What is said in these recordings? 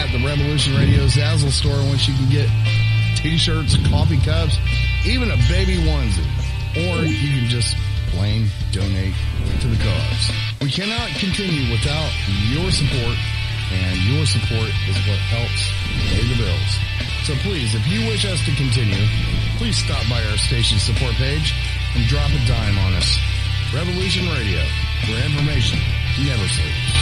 at the Revolution Radio Zazzle store, once you can get t-shirts, coffee cups, even a baby onesie. Or you can just plain donate to the cause. We cannot continue without your support, and your support is what helps pay the bills. So please, if you wish us to continue, please stop by our station support page and drop a dime on us. Revolution Radio, where information never sleeps.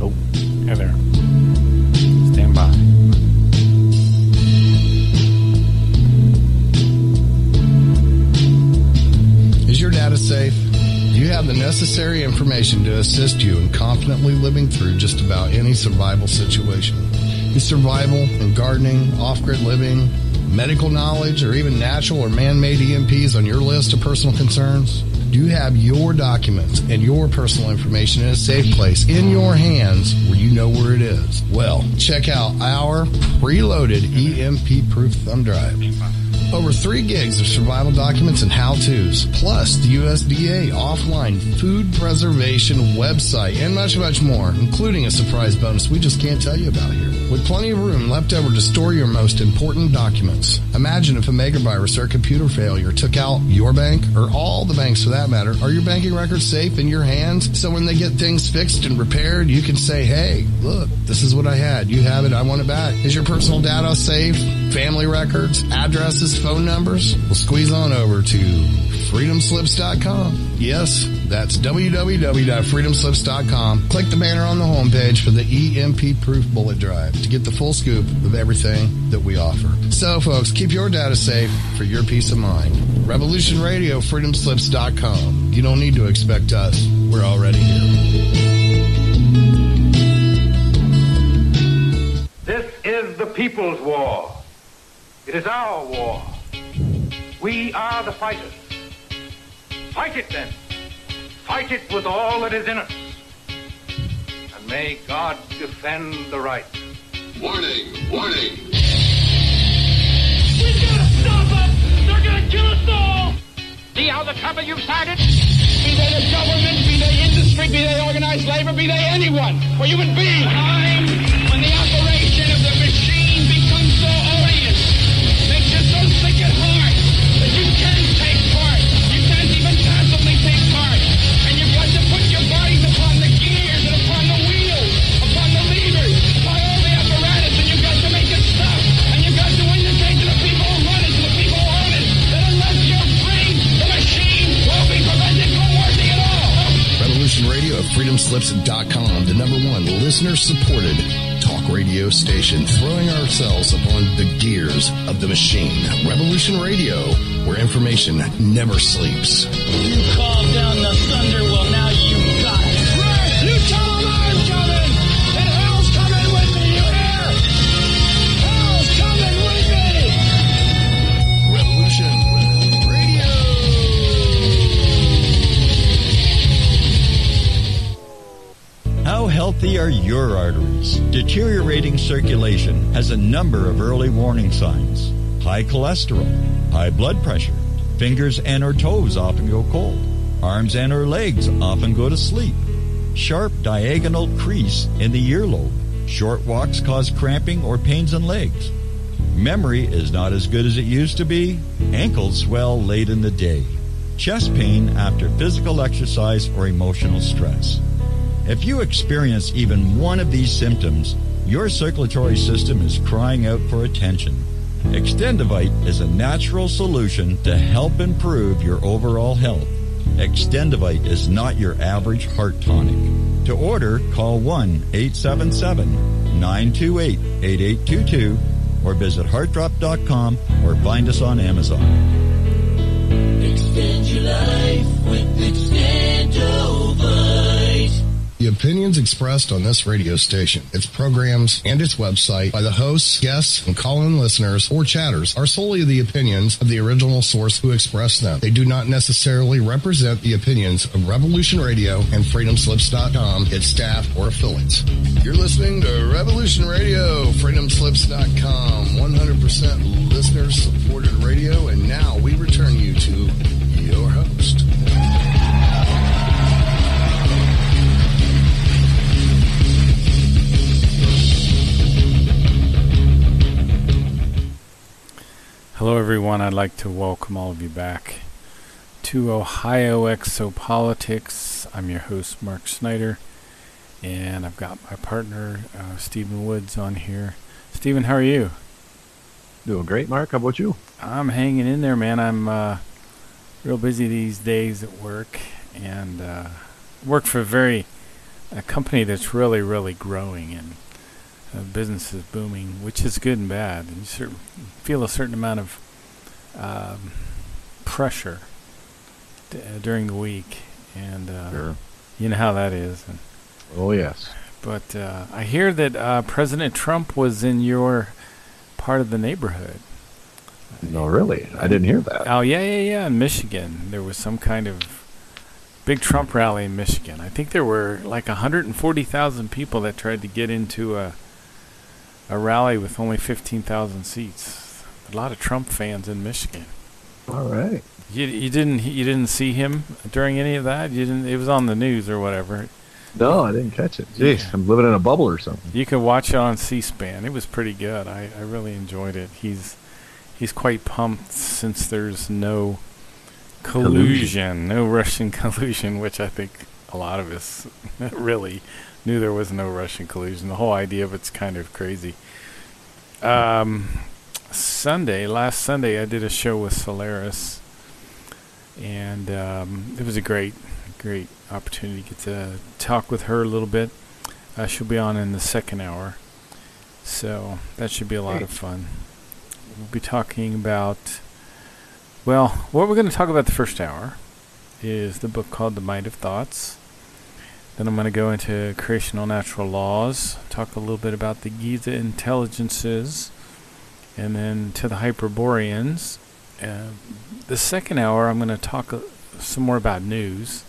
Oh, hey there. Stand by. Is your data safe? Do you have the necessary information to assist you in confidently living through just about any survival situation? Is survival and gardening, off-grid living, medical knowledge, or even natural or man-made EMPs on your list of personal concerns? Do you have your documents and your personal information in a safe place in your hands where you know where it is? Well, check out our preloaded EMP-proof thumb drive. Over 3 gigs of survival documents and how-tos, plus the USDA offline food preservation website, and much, much more, including a surprise bonus we just can't tell you about here. With plenty of room left over to store your most important documents. Imagine if a megavirus or a computer failure took out your bank, or all the banks for that matter. Are your banking records safe in your hands? So when they get things fixed and repaired, you can say, hey, look, this is what I had. You have it. I want it back. Is your personal data safe? Family records, addresses, phone numbers? Well, squeeze on over to freedomslips.com. Yes, that's www.freedomslips.com. Click the banner on the homepage for the EMP-proof bullet drive to get the full scoop of everything that we offer. So, folks, keep your data safe for your peace of mind. Revolution Radio, freedomslips.com. You don't need to expect us. We're already here. This is the people's war. It is our war. We are the fighters. Fight it then. Fight it with all that is in us. And may God defend the right. Warning, warning. We've got to stop them! They're going to kill us all! See how the trouble you've started? Be they the government, be they industry, be they organized labor, be they anyone, or human beings. Time when the operation of the machine becomes so odious, makes you so sick at heart that you can't take part. You can't even passively take part. And you've got to put your bodies upon the gears and upon the wheels, upon the levers, upon all the apparatus, and you've got to make it stop. And you've got to indicate to the people who run it, to the people who own it, that unless you're free, the machine will be prevented from working at all. Revolution Radio at freedomslips.com, the #1 listener-supported talk radio station, throwing ourselves upon the gears of the machine. Revolution Radio, where information never sleeps. You called down the thunder, well now you got it. Right, you tell them I'm coming, and hell's coming with me, you hear? Hell's coming with me! Revolution Radio. How healthy are your arteries? Deteriorating circulation has a number of early warning signs. High cholesterol, high blood pressure, fingers and or toes often go cold, arms and or legs often go to sleep, sharp diagonal crease in the earlobe, short walks cause cramping or pains in legs, memory is not as good as it used to be, ankles swell late in the day, chest pain after physical exercise or emotional stress. If you experience even one of these symptoms, your circulatory system is crying out for attention. Extendivite is a natural solution to help improve your overall health. Extendivite is not your average heart tonic. To order, call 1-877-928-8822 or visit heartdrop.com or find us on Amazon. Extend your life with Extendivite. The opinions expressed on this radio station, its programs, and its website by the hosts, guests, and call-in listeners or chatters are solely the opinions of the original source who expressed them. They do not necessarily represent the opinions of Revolution Radio and freedomslips.com, its staff, or affiliates. You're listening to Revolution Radio, freedomslips.com, 100% listener-supported radio, and now we return you to your host. Hello everyone, I'd like to welcome all of you back to Ohio Exopolitics. I'm your host, Mark Snyder, and I've got my partner, Stephen Woods, on here. Stephen, how are you? Doing great, Mark. How about you? I'm hanging in there, man. I'm real busy these days at work, and work for a company that's really, really growing, and business is booming, which is good and bad. And you feel a certain amount of pressure during the week, and Sure. you know how that is. And, Oh, yes. but I hear that President Trump was in your part of the neighborhood. No, really? I didn't hear that. Oh, yeah, in Michigan. There was some kind of big Trump rally in Michigan. I think there were like 140,000 people that tried to get into a rally with only 15,000 seats. A lot of Trump fans in Michigan. All right. You didn't see him during any of that? You didn't? It was on the news or whatever. No, I didn't catch it. Jeez, Yeah. I'm living in a bubble or something. You could watch it on C-SPAN. It was pretty good. I really enjoyed it. He's quite pumped since there's no collusion, no Russian collusion, which I think a lot of us really knew there was no Russian collusion. The whole idea of it's kind of crazy. Last Sunday, I did a show with Solaris, and it was a great opportunity to get to talk with her a little bit. She'll be on in the second hour, so that should be a lot of fun. We'll be talking about, well, what we're going to talk about the first hour is the book called The Might of Thoughts. Then I'm going to go into Creational Natural Laws, talk a little bit about the Giza intelligences, and then to the Hyperboreans. The second hour, I'm going to talk some more about news,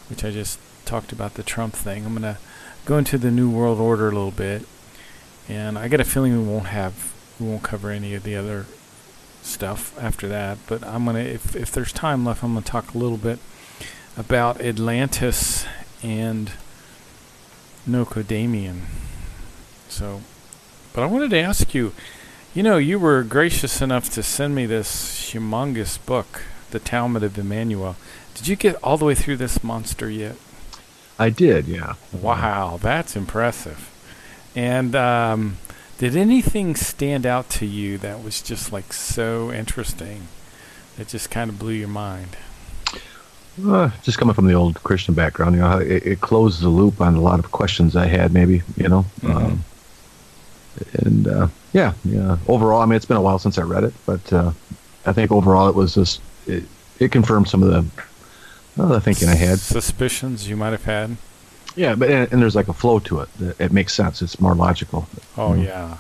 which I just talked about the Trump thing. I'm going to go into the New World Order a little bit, and I get a feeling we won't cover any of the other stuff after that. But I'm gonna, if there's time left, I'm gonna talk a little bit about Atlantis and Nocodamian. So, but I wanted to ask you, you were gracious enough to send me this humongous book, The Talmud of Emmanuel. Did you get all the way through this monster yet? I did, yeah. Wow, that's impressive. And did anything stand out to you that was just like so interesting that just kind of blew your mind? Just coming from the old Christian background, it closes the loop on a lot of questions I had, maybe, Mm-hmm. Yeah. Overall, I mean, it's been a while since I read it, but I think overall it was just, it confirmed some of the thinking I had. Suspicions you might have had? Yeah, but and there's like a flow to it. It makes sense. It's more logical. Oh, yeah.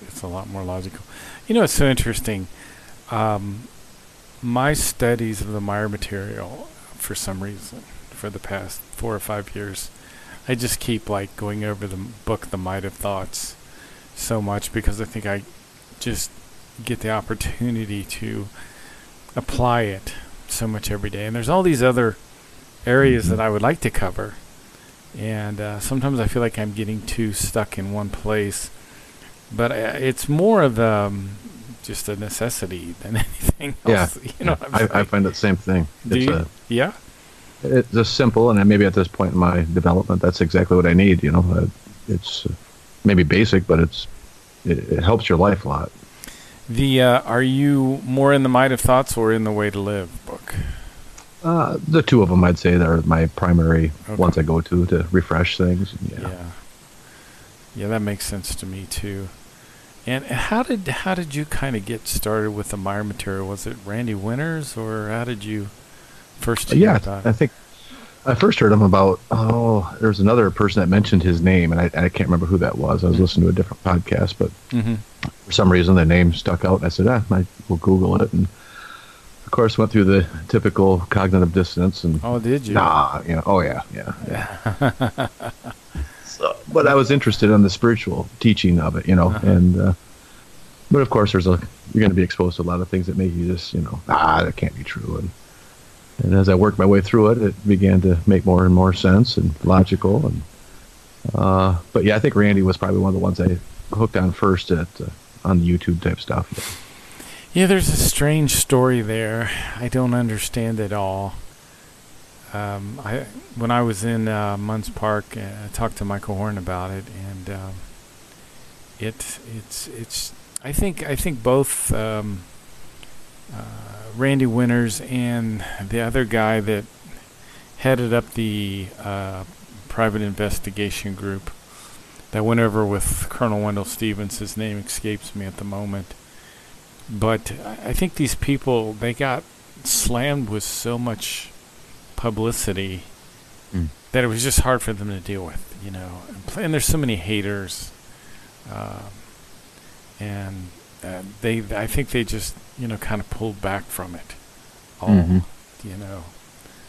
It's a lot more logical. It's so interesting. My studies of the Meyer material, for some reason, for the past 4 or 5 years, I just keep like going over the book, The Might of Thoughts, so much because I think I just get the opportunity to apply it so much every day. And there's all these other areas that I would like to cover. And sometimes I feel like I'm getting too stuck in one place. But it's more of just a necessity than anything else. Yeah, I find the same thing. Yeah? It's just simple, and maybe at this point in my development, that's exactly what I need. It's maybe basic, but it helps your life a lot. Are you more in the Might of Thoughts or in the Way to Live book? The two of them, I'd say, are my primary ones I go to refresh things. Yeah, that makes sense to me too. And how did you kind of get started with the Meyer material? Was it Randy Winters, or how did you first? I think I first heard him about, there was another person that mentioned his name, and I can't remember who that was. I was listening to a different podcast, but for some reason the name stuck out, and I said, I will Google it. And of course, went through the typical cognitive dissonance. And did you? Yeah. So, but I was interested in the spiritual teaching of it, and but of course, you're going to be exposed to a lot of things that make you just, that can't be true. And as I worked my way through it, it began to make more and more sense and logical. And but yeah, I think Randy was probably one of the ones I hooked on first on the YouTube type stuff. Yeah, there's a strange story there. I don't understand it all. When I was in Munns Park, I talked to Michael Horn about it, and it's. I think both Randy Winters and the other guy that headed up the private investigation group that went over with Colonel Wendell Stevens. His name escapes me at the moment. But I think these people, they got slammed with so much publicity that it was just hard for them to deal with, And there's so many haters, and I think they just, kind of pulled back from it all,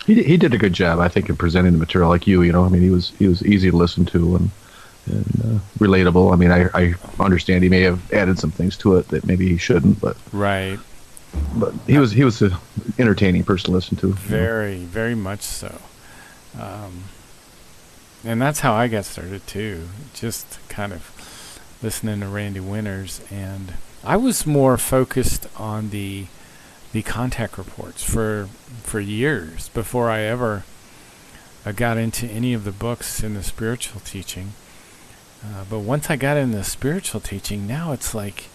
He did a good job, I think, in presenting the material like you. I mean, he was easy to listen to and relatable. I mean, I understand he may have added some things to it that maybe he shouldn't, but right. But he was an entertaining person to listen to. Very, very much so. And that's how I got started too. Just kind of listening to Randy Winters, and I was more focused on the contact reports for years before I ever got into any of the books in the spiritual teaching. But once I got into spiritual teaching, now it's like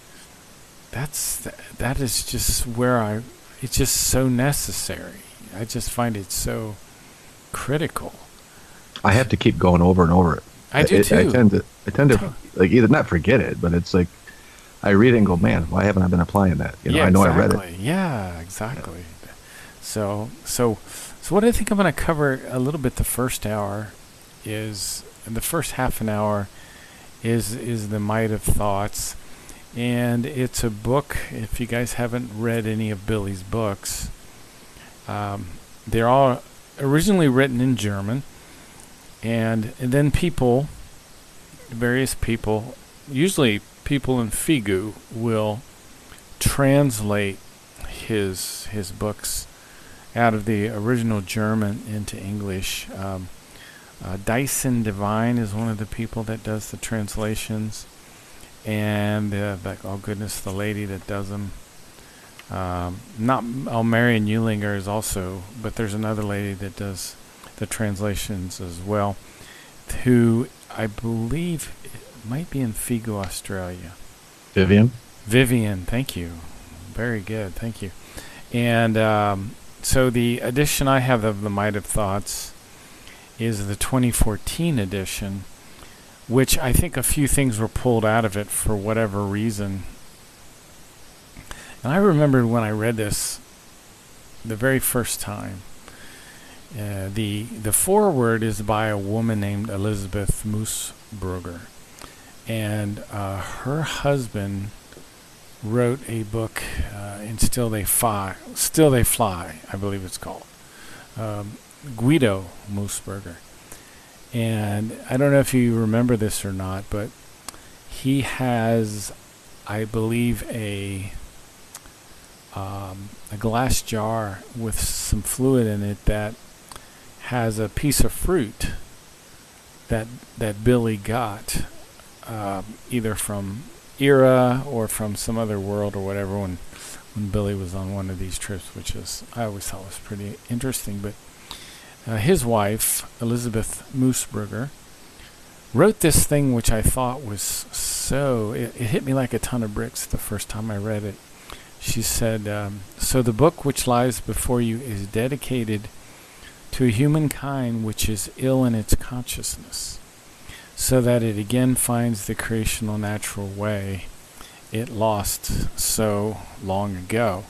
that is just where it's just so necessary. I just find it so critical. I have to keep going over and over it. I do too. I tend to like either not forget it, but it's like I read it and go, man, why haven't I been applying that? I know exactly. I read it. Yeah, exactly. Yeah. So what I think I'm going to cover a little bit the first hour is, the first half an hour is The Might of Thoughts. And it's a book, if you guys haven't read any of Billy's books, they're all originally written in German. And then various people, usually people in Figu, will translate his books out of the original German into English. Dyson Devine is one of the people that does the translations. And the lady that does them. Marion Eulinger is also, but there's another lady that does the translations as well, who I believe might be in Figu, Australia. Vivian, thank you. Very good, thank you. And so the edition I have of The Might of Thoughts is the 2014 edition, which I think a few things were pulled out of it for whatever reason. And I remember when I read this the very first time, the foreword is by a woman named Elizabeth Moosbrugger. And her husband wrote a book in Still They Fly, I believe it's called. Guido Moosbrugger. And I don't know if you remember this or not, but he has, I believe, a glass jar with some fluid in it that has a piece of fruit that Billy got, either from Era or from some other world or whatever, when Billy was on one of these trips, which I always thought was pretty interesting. But his wife, Elizabeth Moosbrugger, wrote this thing which I thought was it hit me like a ton of bricks the first time I read it. She said, so the book which lies before you is dedicated to a humankind which is ill in its consciousness, so that it again finds the creational natural way it lost so long ago.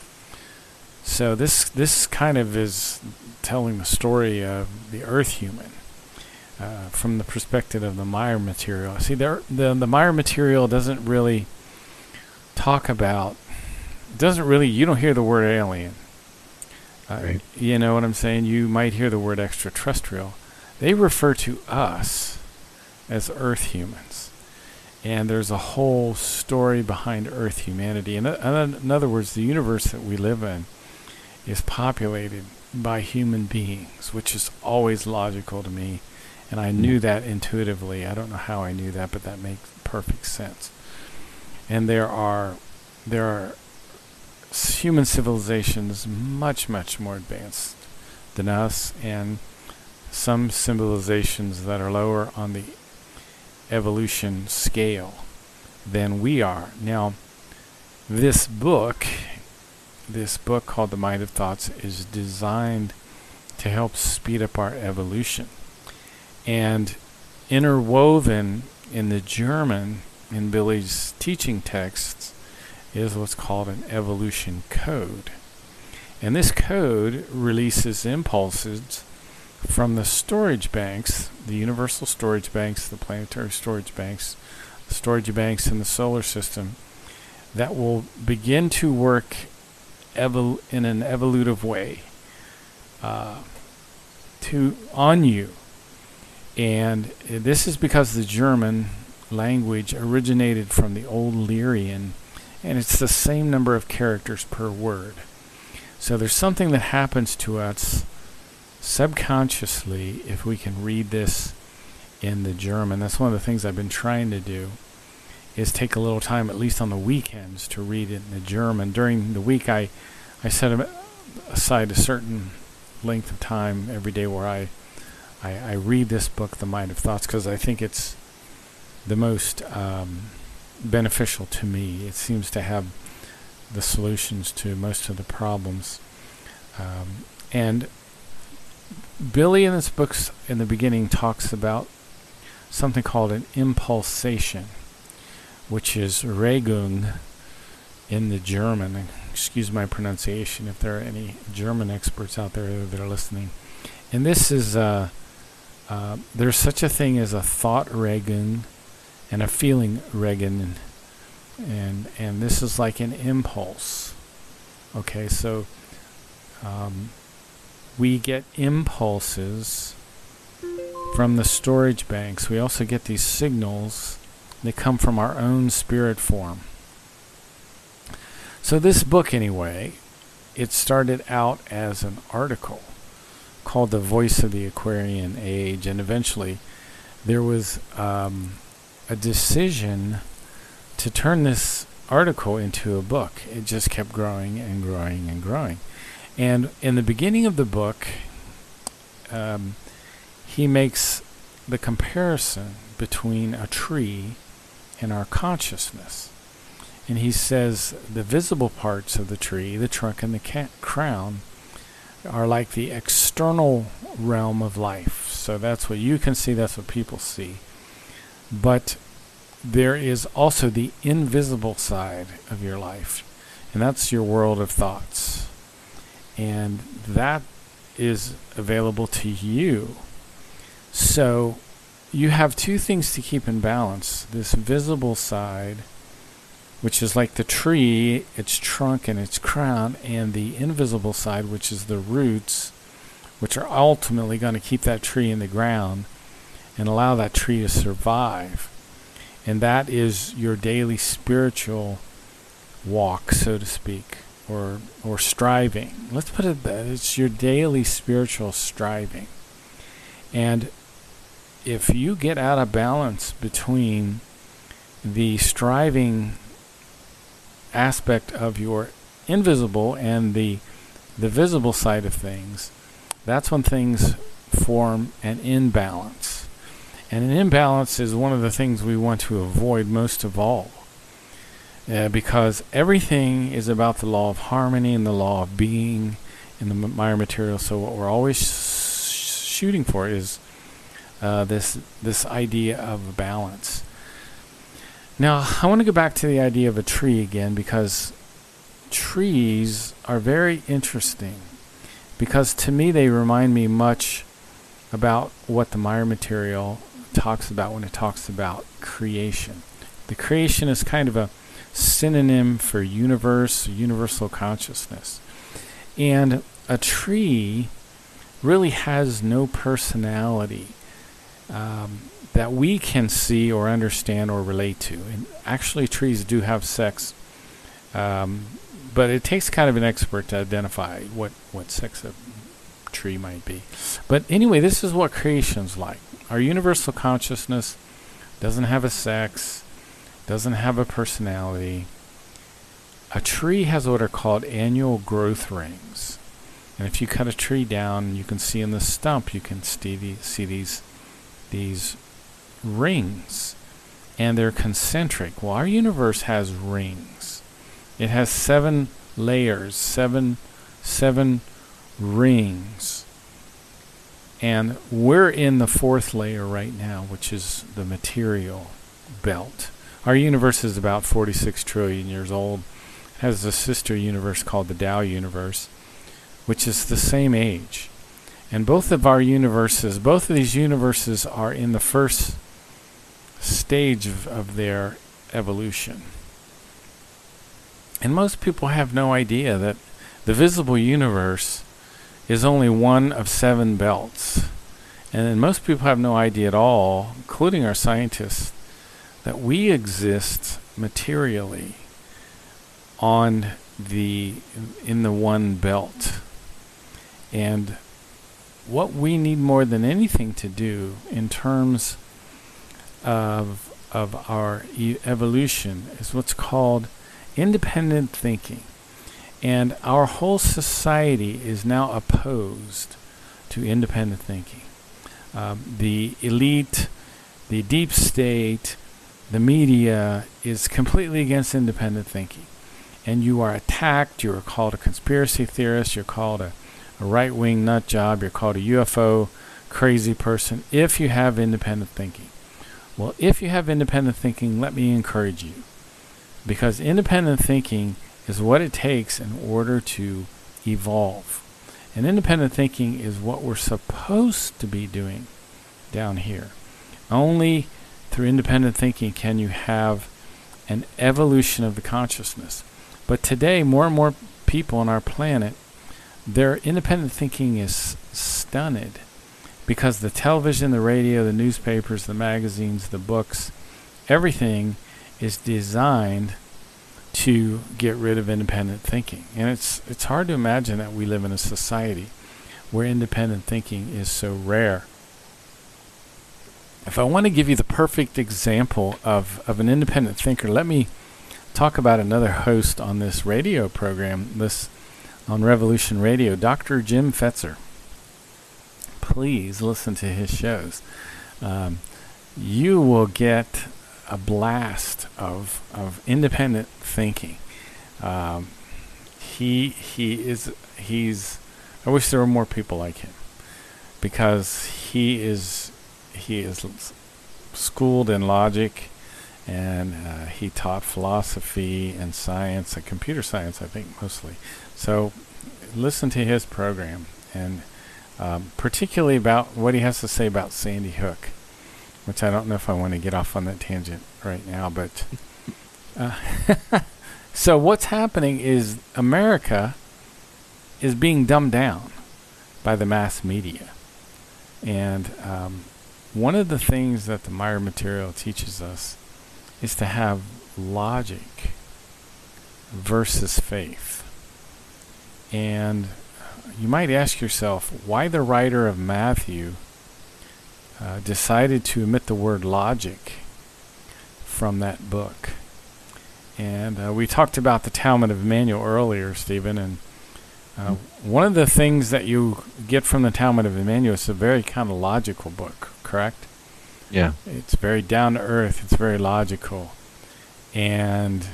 So this kind of is telling the story of the Earth human from the perspective of the Maya material. See, the Maya material doesn't really talk about, you don't hear the word alien. Right. You know what I'm saying? You might hear the word extraterrestrial. They refer to us as Earth humans. And there's a whole story behind Earth humanity. In other words, the universe that we live in is populated by human beings, which is always logical to me. And I knew that intuitively. I don't know how I knew that, but that makes perfect sense. And there are human civilizations much, much more advanced than us, and some civilizations that are lower on the evolution scale than we are. Now, this book called The Mind of Thoughts is designed to help speed up our evolution. And interwoven in the German, in Billy's teaching texts, is what's called an evolution code. And this code releases impulses from the storage banks, the universal storage banks, the planetary storage banks, the storage banks in the solar system, that will begin to work in an evolutive way on you. And this is because the German language originated from the Old Lyrian, and it's the same number of characters per word. So there's something that happens to us subconsciously if we can read this in the German. That's one of the things I've been trying to do, is take a little time, at least on the weekends, to read it in the German. During the week, I set aside a certain length of time every day where I read this book, The Mind of Thoughts, because I think it's the most beneficial to me. It seems to have the solutions to most of the problems. And Billy in this book, in the beginning, talks about something called an impulsation, which is Regung in the German. Excuse my pronunciation if there are any German experts out there that are listening. And this is there's such a thing as a thought Regung and a feeling Regung, and this is like an impulse. Okay, so we get impulses from the storage banks. We also get these signals that come from our own spirit form. So this book, anyway, it started out as an article called The Voice of the Aquarian Age, and eventually there was a decision to turn this article into a book. It just kept growing and growing and growing. And in the beginning of the book, he makes the comparison between a tree and our consciousness. And he says the visible parts of the tree, the trunk and the crown, are like the external realm of life. So that's what you can see, that's what people see. But there is also the invisible side of your life, and that's your world of thoughts. And that is available to you. So you have two things to keep in balance. This visible side, which is like the tree, its trunk and its crown, and the invisible side, which is the roots, which are ultimately going to keep that tree in the ground and allow that tree to survive. And that is your daily spiritual walk, so to speak, or striving. Let's put it that it's your daily spiritual striving. And if you get out of balance between the striving aspect of your invisible and the visible side of things, that's when things form an imbalance. And an imbalance is one of the things we want to avoid most of all, because everything is about the law of harmony and the law of being in the Maya material. So what we're always shooting for is this idea of balance. Now, I want to go back to the idea of a tree again, because trees are very interesting because to me they remind me much about what the Meyer material talks about when it talks about creation. The creation is kind of a synonym for universe, universal consciousness. And a tree really has no personality that we can see or understand or relate to. And actually trees do have sex, but it takes kind of an expert to identify what sex a tree might be. But anyway, this is what creation's like. Our universal consciousness doesn't have a sex, doesn't have a personality. A tree has what are called annual growth rings. And if you cut a tree down, you can see in the stump, you can see these rings. And they're concentric. Well, our universe has rings. It has 7 layers, seven rings. And we're in the 4th layer right now, which is the material belt. Our universe is about 46 trillion years old. It has a sister universe called the Tao universe, which is the same age. And both of these universes are in the first stage of their evolution. And most people have no idea that the visible universe is only one of 7 belts. And then most people have no idea at all, including our scientists, that we exist materially in the one belt. And what we need more than anything to do in terms of our evolution is what's called independent thinking. And our whole society is now opposed to independent thinking. The elite, the deep state, the media is completely against independent thinking. And you are attacked, you are called a conspiracy theorist, you're called a right-wing nut job, you're called a UFO crazy person if you have independent thinking. Well, if you have independent thinking, let me encourage you. Because independent thinking is what it takes in order to evolve. And independent thinking is what we're supposed to be doing down here. Only through independent thinking can you have an evolution of the consciousness. But today, more and more people on our planet, their independent thinking is stunted because the television, the radio, the newspapers, the magazines, the books, everything is designed to get rid of independent thinking. And it's hard to imagine that we live in a society where independent thinking is so rare. If I want to give you the perfect example of an independent thinker, let me talk about another host on this radio program, on Revolution Radio, Dr. Jim Fetzer. Please listen to his shows. You will get a blast of independent thinking. He's I wish there were more people like him, because he is schooled in logic, and he taught philosophy and science, and computer science, I think, mostly. So listen to his program, and particularly about what he has to say about Sandy Hook, which I don't know if I want to get off on that tangent right now, but so what's happening is America is being dumbed down by the mass media. And one of the things that the Meyer material teaches us is to have logic versus faith. And you might ask yourself why the writer of Matthew decided to omit the word logic from that book. And we talked about the Talmud of Emmanuel earlier, Stephen, and one of the things that you get from the Talmud of Emmanuel is a very kind of logical book, correct? Yeah. It's very down to earth. It's very logical. And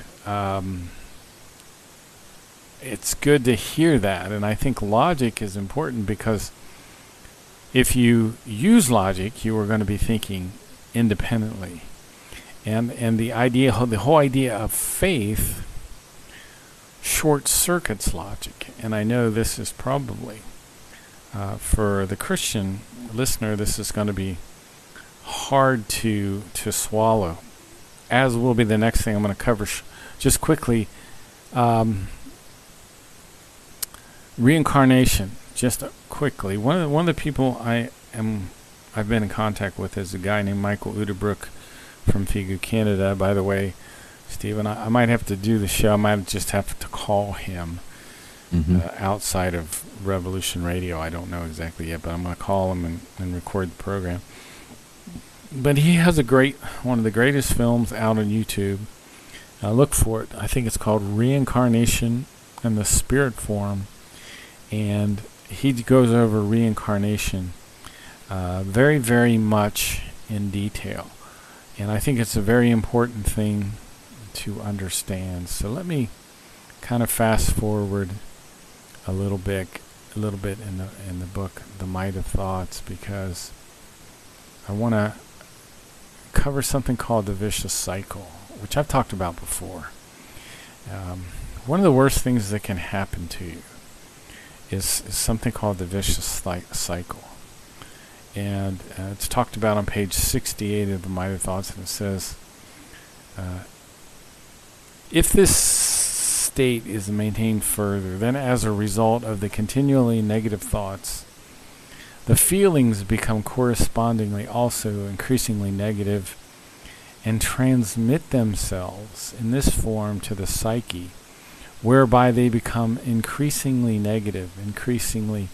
it's good to hear that. And I think logic is important because if you use logic, you are going to be thinking independently. And the whole idea of faith short circuits logic. And I know this is probably, for the Christian listener, this is going to be hard to swallow, as will be the next thing I'm going to cover. Just quickly, reincarnation. Just quickly, one of the people I've been in contact with is a guy named Michael Uderbrook from Figu, Canada. By the way, Stephen, I might have to do the show. I might just have to call him outside of Revolution Radio. I don't know exactly yet, but I'm going to call him and record the program. But he has one of the greatest films out on YouTube. Look for it. I think it's called Reincarnation in the Spirit Form. And he goes over reincarnation very, very much in detail. And I think it's a very important thing to understand. So let me kind of fast forward a little bit in the book, The Might of Thoughts, because I want to cover something called the vicious cycle, which I've talked about before. One of the worst things that can happen to you is something called the vicious cycle. And it's talked about on page 68 of The Might of Thoughts, and it says, if this state is maintained further, then as a result of the continually negative thoughts, the feelings become correspondingly also increasingly negative and transmit themselves in this form to the psyche, whereby they become increasingly negative, increasingly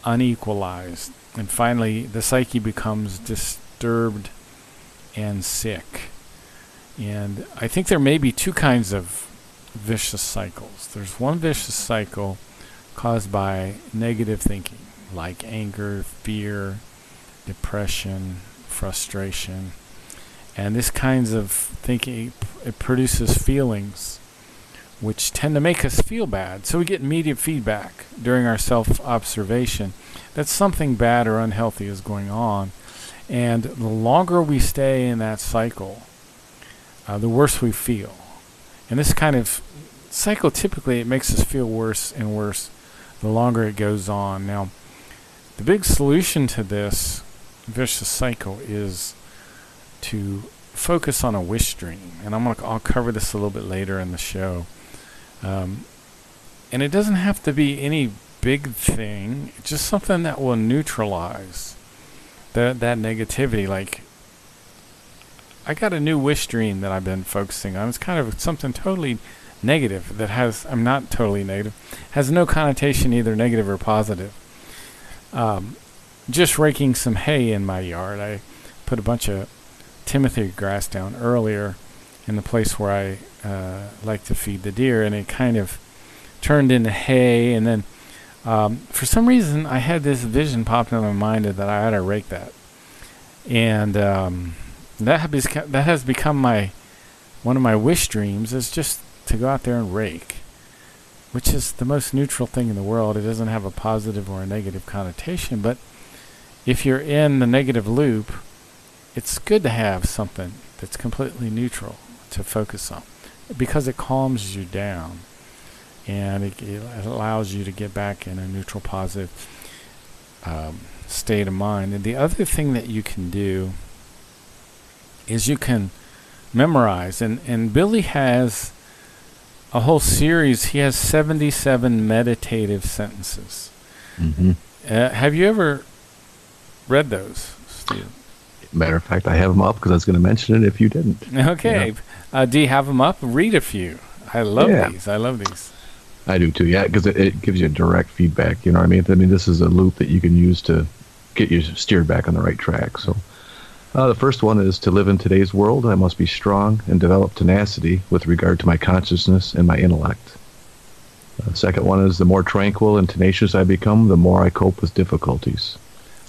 unequalized, and finally the psyche becomes disturbed and sick. And I think there may be two kinds of vicious cycles. There's one vicious cycle caused by negative thinking, like anger, fear, depression, frustration. And this kinds of thinking, it produces feelings which tend to make us feel bad. So we get immediate feedback during our self-observation that something bad or unhealthy is going on. And the longer we stay in that cycle, the worse we feel. And this kind of cycle, typically, it makes us feel worse and worse the longer it goes on. Now, the big solution to this vicious cycle is to focus on a wish dream. And I'll cover this a little bit later in the show. And it doesn't have to be any big thing, just something that will neutralize that negativity. Like, I got a new wish dream that I've been focusing on. It's kind of something totally negative that has, I'm not totally negative, has no connotation either negative or positive. Just raking some hay in my yard. I put a bunch of Timothy grass down earlier in the place where I like to feed the deer, and it kind of turned into hay. And then for some reason I had this vision popped in my mind that I ought to rake that, and that has become one of my wish dreams, is just to go out there and rake, which is the most neutral thing in the world. It doesn't have a positive or a negative connotation, but if you're in the negative loop, it's good to have something that's completely neutral to focus on, because it calms you down and it allows you to get back in a neutral, positive state of mind. And the other thing that you can do is you can memorize. And Billy has a whole series. He has 77 meditative sentences. Mm-hmm. Have you ever read those, Steve? Matter of fact, I have them up because I was going to mention it if you didn't. Okay. Yeah. Do you have them up? Read a few. I love these. I love these. I do too, yeah, because it gives you direct feedback, you know what I mean? I mean, this is a loop that you can use to get you steered back on the right track. So the first one is, to live in today's world, I must be strong and develop tenacity with regard to my consciousness and my intellect. The second one is, the more tranquil and tenacious I become, the more I cope with difficulties.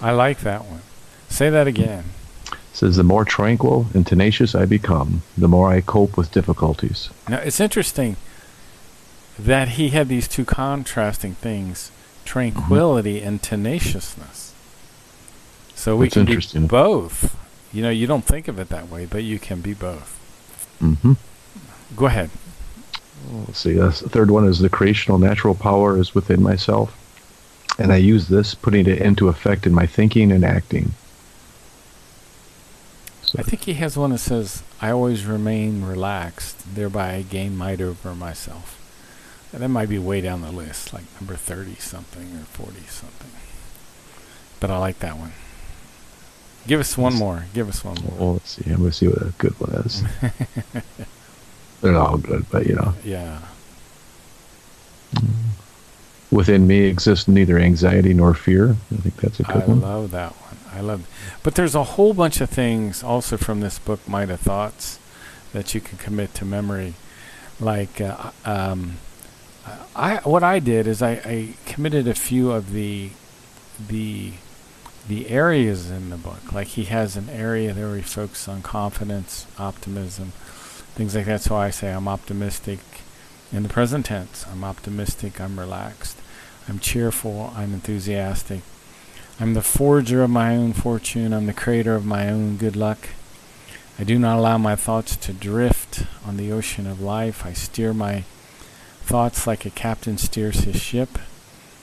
I like that one. Say that again. It says, the more tranquil and tenacious I become, the more I cope with difficulties. Now, it's interesting that he had these two contrasting things, tranquility and tenaciousness. So we can be both. You know, you don't think of it that way, but you can be both. Mm-hmm. Go ahead. let's see. The third one is the creational natural power is within myself, and I use this, putting it into effect in my thinking and acting. So, I think he has one that says, I always remain relaxed, thereby I gain might over myself. And that might be way down the list, like number 30-something or 40-something. But I like that one. Give us one more. Well, let's see. I'm going to see what a good one is. They're not all good, but Yeah. Within me exists neither anxiety nor fear. I think that's a good one. I love that one. But there's a whole bunch of things also from this book, Might of Thoughts, that you can commit to memory. Like, what I did is I committed a few of the areas in the book. Like, he has an area there where he focuses on confidence, optimism, things like that. So I say I'm optimistic in the present tense. I'm optimistic, I'm relaxed, I'm cheerful, I'm enthusiastic. I'm the forger of my own fortune, I'm the creator of my own good luck. I do not allow my thoughts to drift on the ocean of life. I steer my thoughts like a captain steers his ship.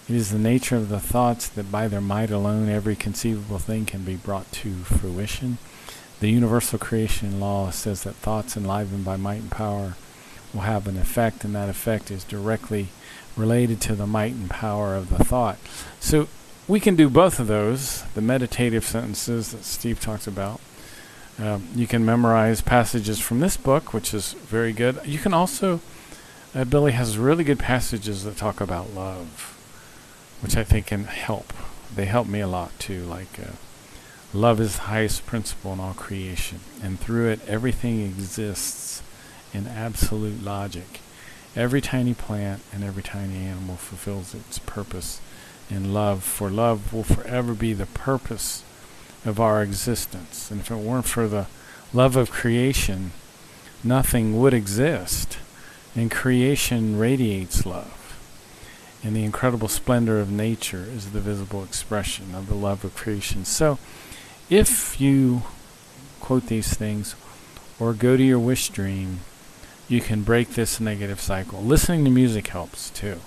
It is the nature of the thoughts that by their might alone every conceivable thing can be brought to fruition. The universal creation law says that thoughts enlivened by might and power will have an effect, and that effect is directly related to the might and power of the thought. So we can do both of those, the meditative sentences that Steve talks about. You can memorize passages from this book, which is very good. You can also, Billy has really good passages that talk about love, which I think can help. They help me a lot too. Like, love is the highest principle in all creation, and through it everything exists in absolute logic. Every tiny plant and every tiny animal fulfills its purpose in love, for love will forever be the purpose of our existence. And if it weren't for the love of creation, nothing would exist. And creation radiates love. And the incredible splendor of nature is the visible expression of the love of creation. So, if you quote these things or go to your wish dream, you can break this negative cycle. Listening to music helps too.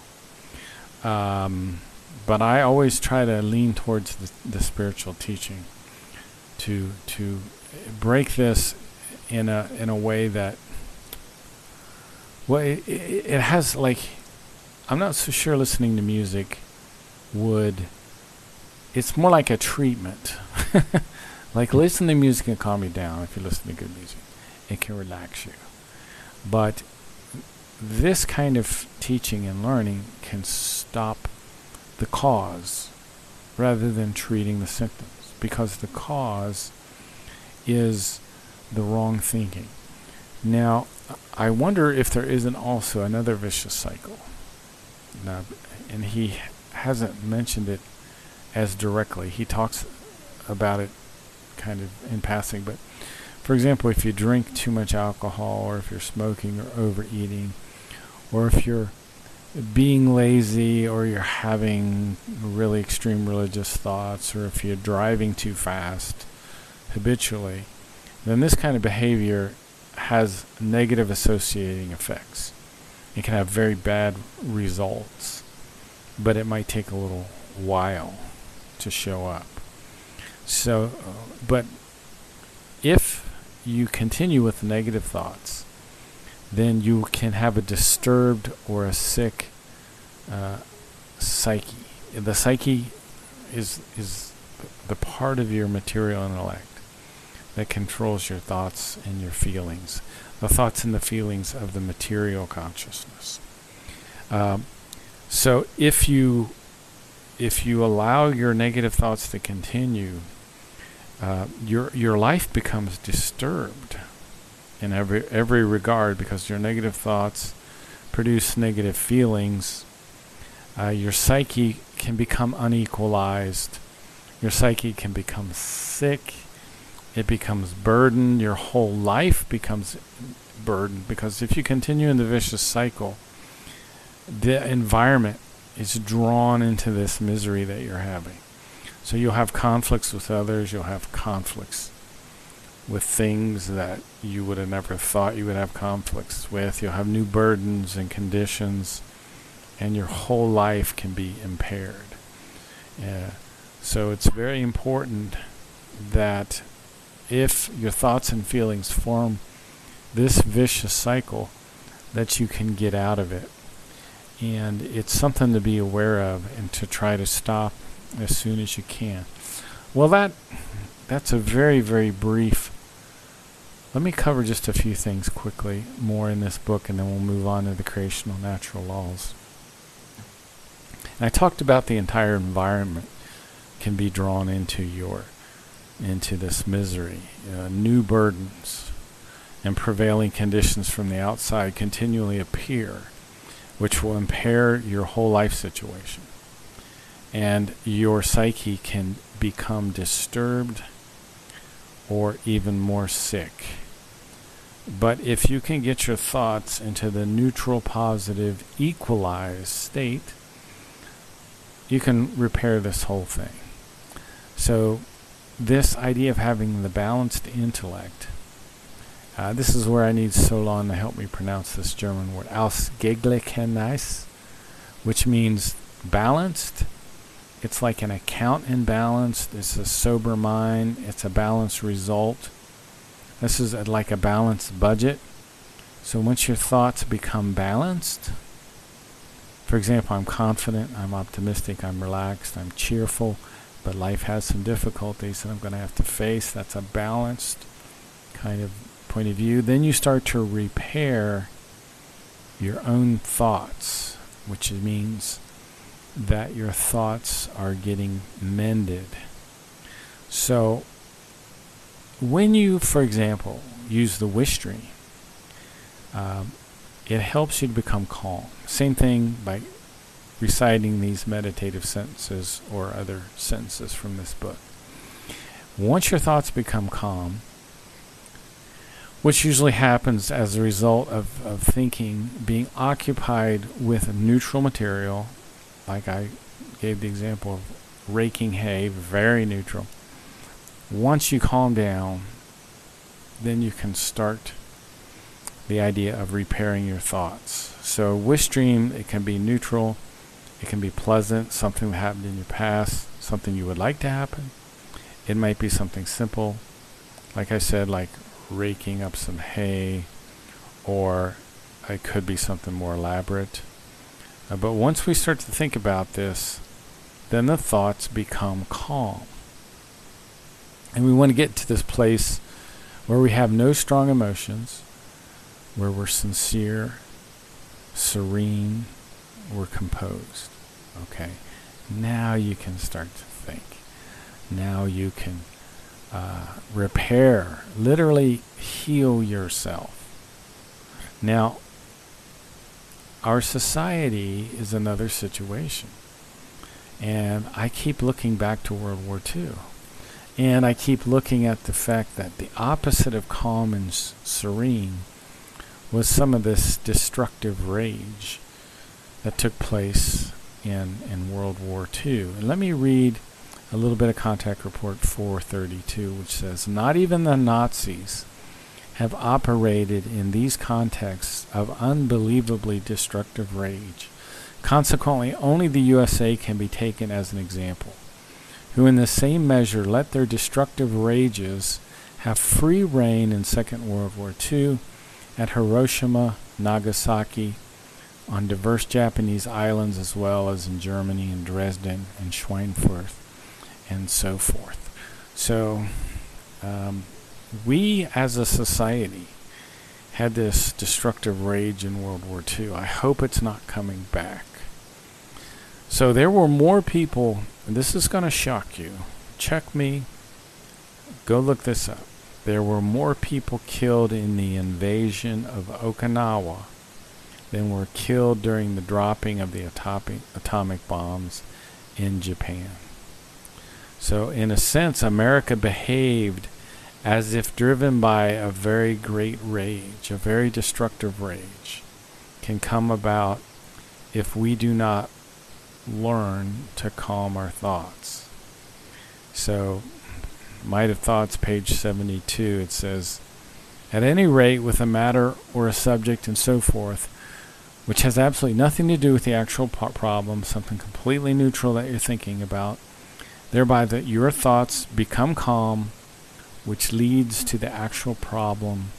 But I always try to lean towards the spiritual teaching to break this in a way that, well, it has, like, I'm not so sure listening to music would, it's more like a treatment. Like, listening to music can calm you down. If you listen to good music, it can relax you. But this kind of teaching and learning can stop the cause rather than treating the symptoms, because the cause is the wrong thinking. Now, I wonder if there isn't also another vicious cycle. Now, and he hasn't mentioned it as directly. He talks about it kind of in passing, but for example, if you drink too much alcohol, or if you're smoking or overeating, or if you're being lazy, or you're having really extreme religious thoughts, or if you're driving too fast habitually, then this kind of behavior has negative associating effects. It can have very bad results, but it might take a little while to show up. So, but if you continue with negative thoughts, then you can have a disturbed or a sick psyche. The psyche is the part of your material intellect that controls your thoughts and your feelings, the thoughts and the feelings of the material consciousness. So if you allow your negative thoughts to continue, your life becomes disturbed in every regard, because your negative thoughts produce negative feelings. Your psyche can become unequalized. Your psyche can become sick. It becomes burdened. Your whole life becomes burdened, because if you continue in the vicious cycle, the environment is drawn into this misery that you're having. So you'll have conflicts with others. You'll have conflicts with things that you would have never thought you would have conflicts with. You'll have new burdens and conditions, and your whole life can be impaired. So it's very important that if your thoughts and feelings form this vicious cycle, that you can get out of it. And it's something to be aware of and to try to stop as soon as you can. Well, that's a very, very brief. Let me cover just a few things quickly more in this book, and then we'll move on to the creational natural laws. And I talked about the entire environment can be drawn into this misery. New burdens and prevailing conditions from the outside continually appear, which will impair your whole life situation. And your psyche can become disturbed or even more sick. But if you can get your thoughts into the neutral, positive, equalized state, you can repair this whole thing. So this idea of having the balanced intellect, this is where I need Solon to help me pronounce this German word, ausgeglichenes, which means balanced. It's like an account in balance. It's a sober mind. It's a balanced result. This is like a balanced budget. So once your thoughts become balanced, for example, I'm confident, I'm optimistic, I'm relaxed, I'm cheerful, but life has some difficulties that I'm going to have to face. That's a balanced kind of point of view. Then you start to repair your own thoughts, which means that your thoughts are getting mended. So when you, for example, use the wish stream, it helps you to become calm. Same thing by reciting these meditative sentences or other sentences from this book. Once your thoughts become calm, which usually happens as a result of thinking, being occupied with neutral material, like I gave the example of raking hay, very neutral. Once you calm down, then you can start the idea of repairing your thoughts. So wish dream, it can be neutral, it can be pleasant, something that happened in your past, something you would like to happen. It might be something simple, like I said, like raking up some hay, or it could be something more elaborate. But once we start to think about this, then the thoughts become calm. And we want to get to this place where we have no strong emotions, where we're sincere, serene, we're composed. Okay, now you can start to think. Now you can repair, literally heal yourself. Now, our society is another situation. And I keep looking back to World War II. And I keep looking at the fact that the opposite of calm and serene was some of this destructive rage that took place in World War II. And let me read a little bit of Contact Report 432, which says, not even the Nazis have operated in these contexts of unbelievably destructive rage. Consequently, only the USA can be taken as an example, who in the same measure let their destructive rages have free reign in Second World War II at Hiroshima, Nagasaki, on diverse Japanese islands, as well as in Germany and Dresden and Schweinfurt and so forth. So we as a society had this destructive rage in World War II. I hope it's not coming back. So there were more people, and this is going to shock you. Check me. Go look this up. There were more people killed in the invasion of Okinawa than were killed during the dropping of the atomic bombs in Japan. So in a sense, America behaved as if driven by a very great rage, a very destructive rage, can come about if we do not learn to calm our thoughts. So Might of Thoughts, page 72, it says, at any rate, with a matter or a subject and so forth, which has absolutely nothing to do with the actual problem, something completely neutral that you're thinking about, thereby that your thoughts become calm, which leads to the actual problem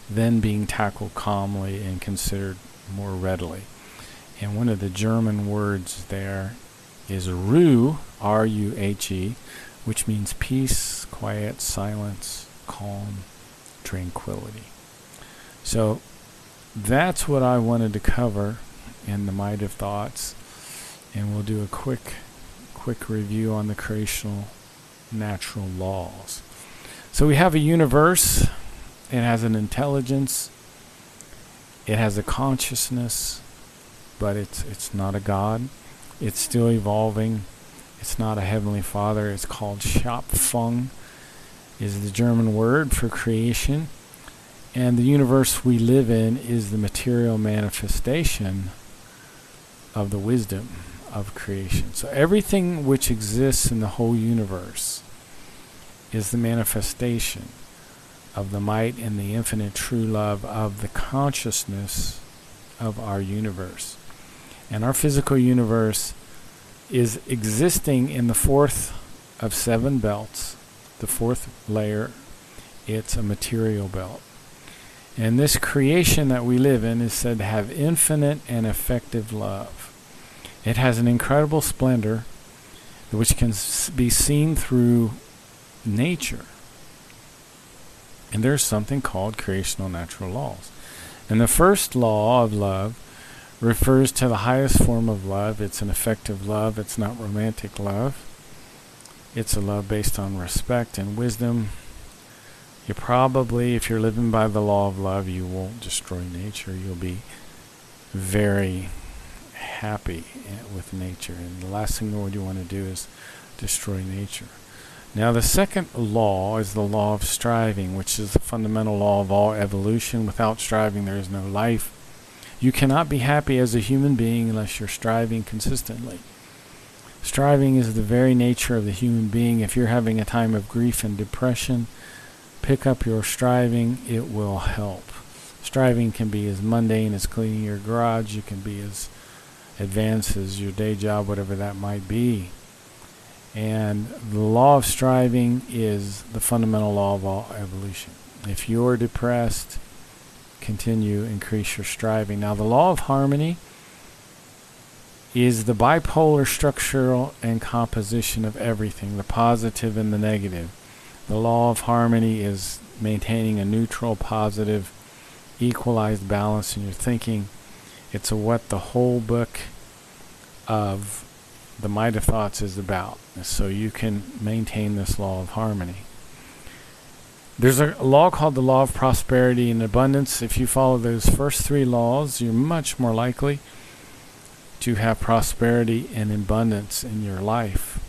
then being tackled calmly and considered more readily. And one of the German words there is Ruhe, R-U-H-E, which means peace, quiet, silence, calm, tranquility. So that's what I wanted to cover in the Might of Thoughts, and we'll do a quick review on the creational natural laws. So we have a universe. It has an intelligence. It has a consciousness, but it's not a God. It's still evolving. It's not a heavenly father. It's called Schöpfung, is the German word for creation. And the universe we live in is the material manifestation of the wisdom of creation. So everything which exists in the whole universe is the manifestation of the might and the infinite true love of the consciousness of our universe. And our physical universe is existing in the fourth of 7 belts. The fourth layer, it's a material belt. And this creation that we live in is said to have infinite and effective love. It has an incredible splendor which can be seen through nature. And there's something called creational natural laws. And the first law of love refers to the highest form of love. It's an effective love. It's not romantic love. It's a love based on respect and wisdom. You probably, if you're living by the law of love, you won't destroy nature. You'll be very happy with nature. And the last thing you want to do is destroy nature. Now the second law is the law of striving, which is the fundamental law of all evolution. Without striving, there is no life. You cannot be happy as a human being unless you're striving consistently. Striving is the very nature of the human being. If you're having a time of grief and depression, pick up your striving. It will help. Striving can be as mundane as cleaning your garage. It can be as advanced as your day job, whatever that might be. And the law of striving is the fundamental law of all evolution. If you're depressed, continue, increase your striving. Now the law of harmony is the bipolar structure and composition of everything, the positive and the negative. The law of harmony is maintaining a neutral, positive, equalized balance in your thinking. It's what the whole book of the Might of Thoughts is about, so you can maintain this law of harmony. There's a law called the law of prosperity and abundance. If you follow those first 3 laws, you're much more likely to have prosperity and abundance in your life.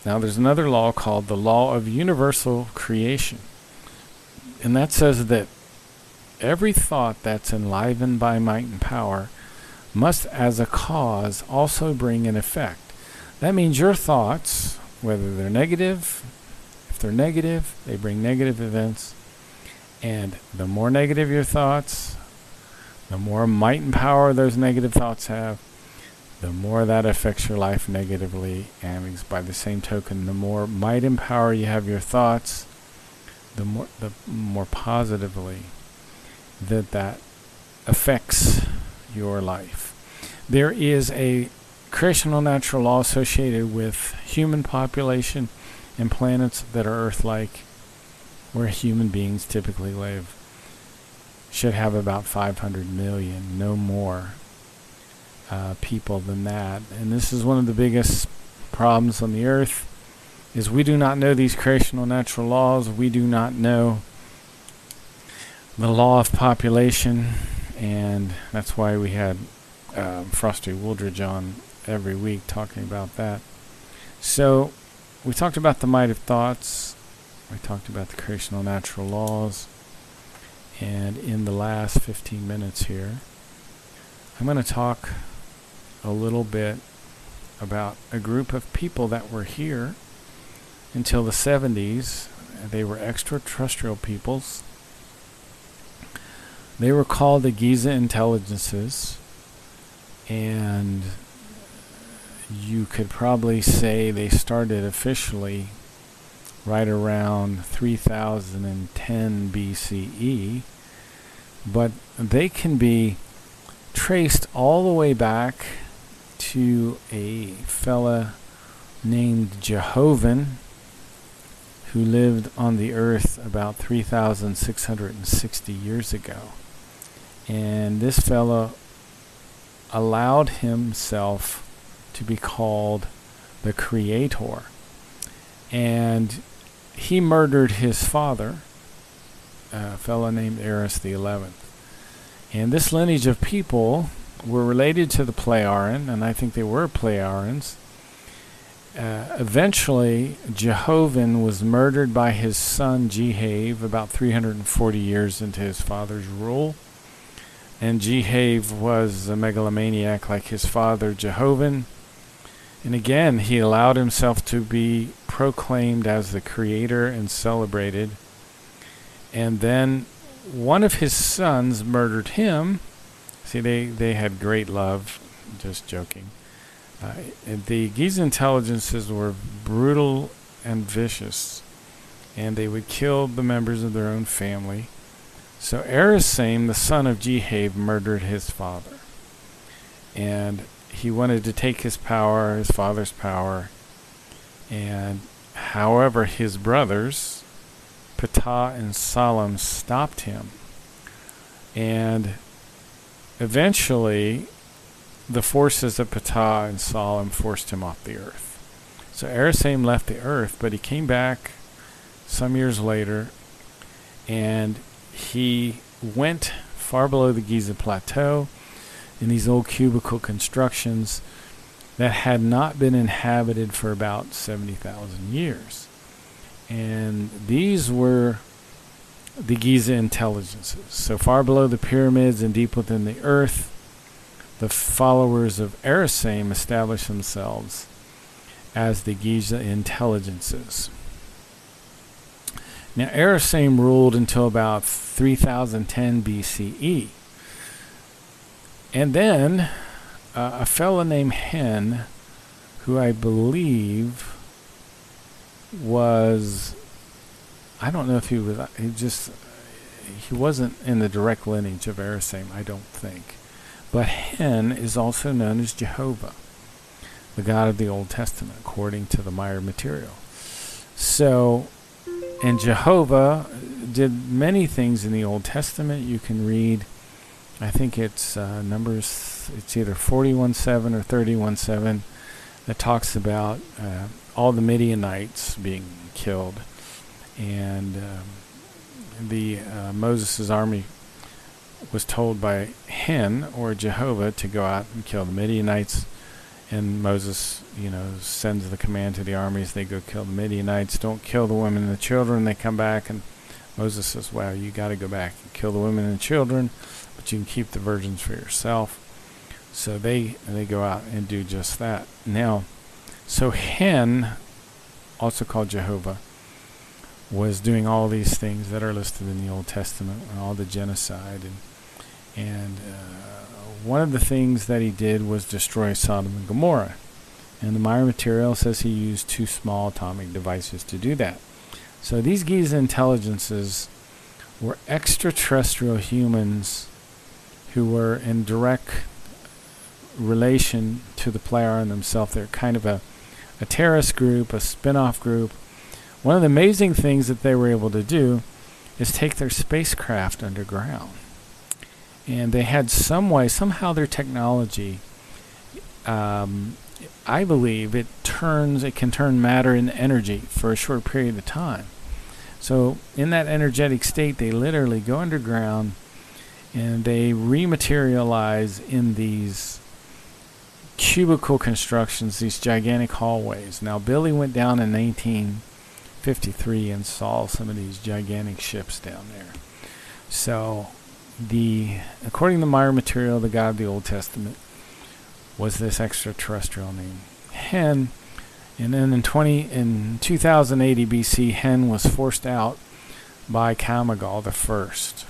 Now there's another law called the law of universal creation, and that says that every thought that's enlivened by might and power must as a cause also bring an effect. That means your thoughts, whether they're negative, if they're negative, they bring negative events. And the more negative your thoughts, the more might and power those negative thoughts have, the more that affects your life negatively. And by the same token, the more might and power you have your thoughts, the more positively that affects your life. There is a creational natural law associated with human population and planets that are Earth-like, where human beings typically live. Should have about 500 million, no more people than that. And this is one of the biggest problems on the Earth, is we do not know these creational natural laws. We do not know the law of population, and that's why we had Frosty Wooldridge on every week talking about that. So we talked about the might of thoughts. We talked about the creational natural laws. And in the last 15 minutes here, I'm going to talk a little bit about a group of people that were here until the 70s. They were extraterrestrial peoples. They were called the Giza intelligences, and you could probably say they started officially right around 3010 BCE, but they can be traced all the way back to a fella named Jehovan, who lived on the earth about 3,660 years ago. And this fellow allowed himself to be called the Creator. And he murdered his father, a fellow named Eris the 11th. And this lineage of people were related to the Pleiaren, and I think they were Pleiarans. Eventually, Jehovan was murdered by his son Jehave about 340 years into his father's rule. And Jehave was a megalomaniac like his father Jehovan. And again, he allowed himself to be proclaimed as the creator and celebrated. And then one of his sons murdered him. See, they had great love. Just joking. The Giza intelligences were brutal and vicious, and they would kill the members of their own family. So Erisame, the son of Jehave, murdered his father. And he wanted to take his power, his father's power. And however, his brothers, Ptah and Salam, stopped him. And eventually, the forces of Ptah and Salam forced him off the earth. So Erisame left the earth, but he came back some years later, and he went far below the Giza Plateau in these old cubicle constructions that had not been inhabited for about 70,000 years. And these were the Giza intelligences. So far below the pyramids and deep within the earth, the followers of Erisame established themselves as the Giza intelligences. Now, Erisame ruled until about 3010 BCE. And then a fellow named Hen, who I believe was, I don't know if he wasn't in the direct lineage of Erisame, I don't think. But Hen is also known as Jehovah, the God of the Old Testament, according to the Meyer material. So, and Jehovah did many things in the Old Testament. You can read, I think it's Numbers, it's either 41:7 or 31:7, that talks about all the Midianites being killed. And Moses' army was told by Hen or Jehovah to go out and kill the Midianites, and Moses, sends the command to the armies. They go kill the Midianites. Don't kill the women and the children. They come back, and Moses says, "Wow, you got to go back and kill the women and the children, but you can keep the virgins for yourself." So they go out and do just that. Now, so Hen, also called Jehovah, was doing all these things that are listed in the Old Testament, all the genocide, and one of the things that he did was destroy Sodom and Gomorrah. And the Meyer material says he used 2 small atomic devices to do that. So these Giza intelligences were extraterrestrial humans who were in direct relation to the Pleiaren themselves. They're kind of a terrorist group, a spin-off group. One of the amazing things that they were able to do is take their spacecraft underground. And they had somehow their technology, I believe it can turn matter into energy for a short period of time. So in that energetic state, they literally go underground and they rematerialize in these cubicle constructions, these gigantic hallways. Now, Billy went down in 1953 and saw some of these gigantic ships down there. So, according to Meyer material, the God of the Old Testament was this extraterrestrial named Hen, And then in 2080 BC, Hen was forced out by Kamagal the First.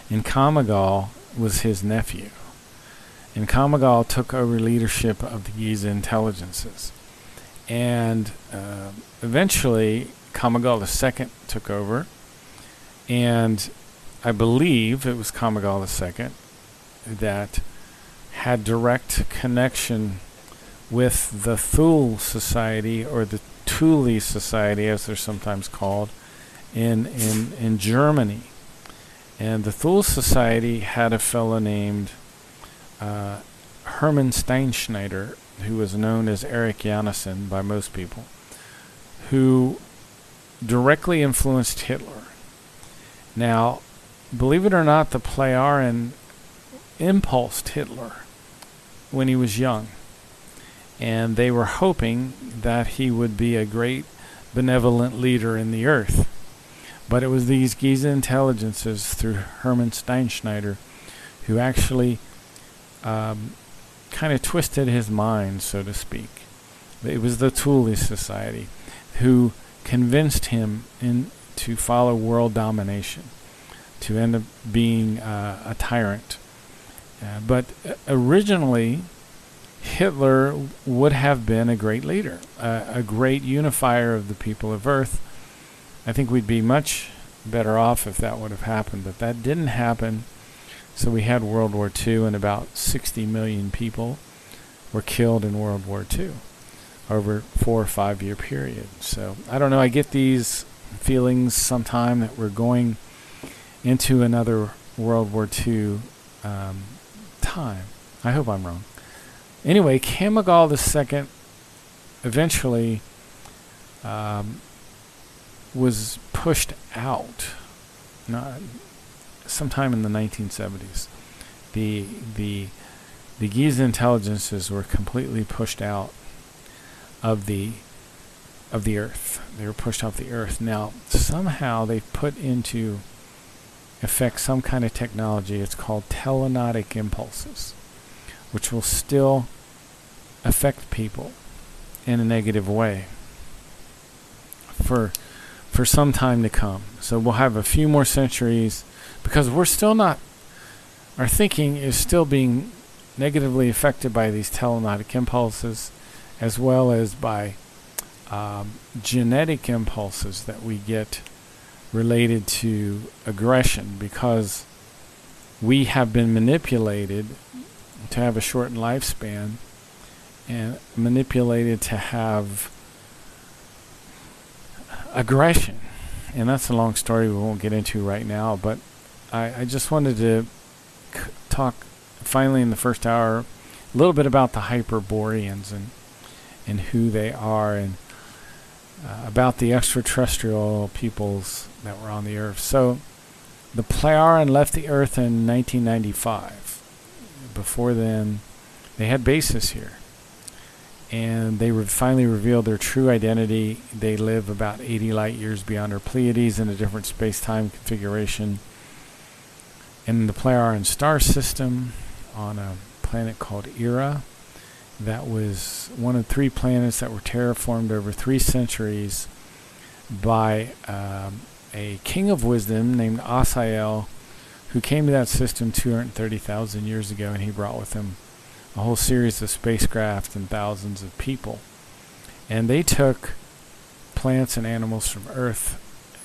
And Kamagal was his nephew. And Kamagal took over leadership of the Giza intelligences. And eventually, Kamagal II took over. And I believe it was Kamagal II that had direct connection with the Thule Society, or the Thule Society, as they're sometimes called, in Germany. And the Thule Society had a fellow named Hermann Steinschneider, who was known as Eric Janssen by most people, who directly influenced Hitler. Now, believe it or not, the Plejaren impulsed Hitler when he was young. And they were hoping that he would be a great benevolent leader in the earth. But it was these Giza intelligences through Hermann Steinschneider who actually kind of twisted his mind, so to speak. It was the Thule Society who convinced him to follow world domination, to end up being a tyrant. But originally, Hitler would have been a great leader, a great unifier of the people of Earth. I think we'd be much better off if that would have happened, but that didn't happen. So we had World War II, and about 60 million people were killed in World War II over a 4 or 5 year period. So I don't know, I get these feelings sometime that we're going into another World War II time. I hope I'm wrong. Anyway, Kamagal II eventually was pushed out sometime in the 1970s. The Giza intelligences were completely pushed out of the Earth. They were pushed off the Earth. Now, somehow they put into effect some kind of technology. It's called telenotic impulses, which will still affect people in a negative way for some time to come. So we'll have a few more centuries, because we're still not, our thinking is still being negatively affected by these telenotic impulses, as well as by genetic impulses that we get related to aggression, because we have been manipulated to have a shortened lifespan and manipulated to have aggression. And that's a long story we won't get into right now, but I just wanted to talk finally in the first hour a little bit about the Hyperboreans and who they are, and about the extraterrestrial peoples that were on the Earth. So the Plejaren left the Earth in 1995. Before then, they had bases here. And they finally revealed their true identity. They live about 80 light years beyond our Pleiades in a different space-time configuration in the Plejaren star system on a planet called Era. That was one of 3 planets that were terraformed over 3 centuries by a king of wisdom named Asael, who came to that system 230,000 years ago, and he brought with him a whole series of spacecraft and thousands of people. And they took plants and animals from Earth,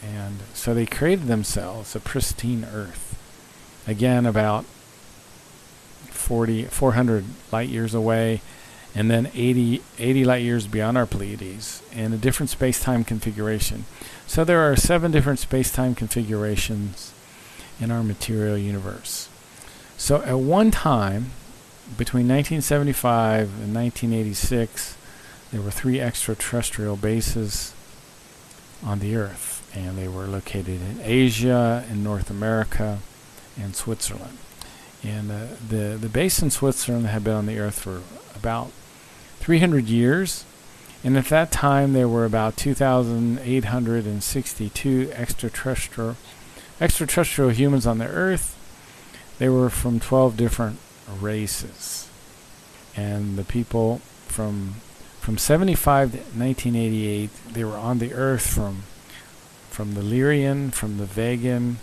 and so they created themselves a pristine Earth. Again, about 400 light years away, and then 80 light years beyond our Pleiades, in a different space-time configuration. So there are 7 different space-time configurations in our material universe. So at one time, between 1975 and 1986, there were 3 extraterrestrial bases on the Earth, and they were located in Asia, in North America, and Switzerland. And the base in Switzerland had been on the Earth for about 300 years, and at that time there were about 2,862 extraterrestrial humans on the Earth. They were from 12 different races, and the people from From 75 to 1988, they were on the Earth from the Lyrian, from the Vegan,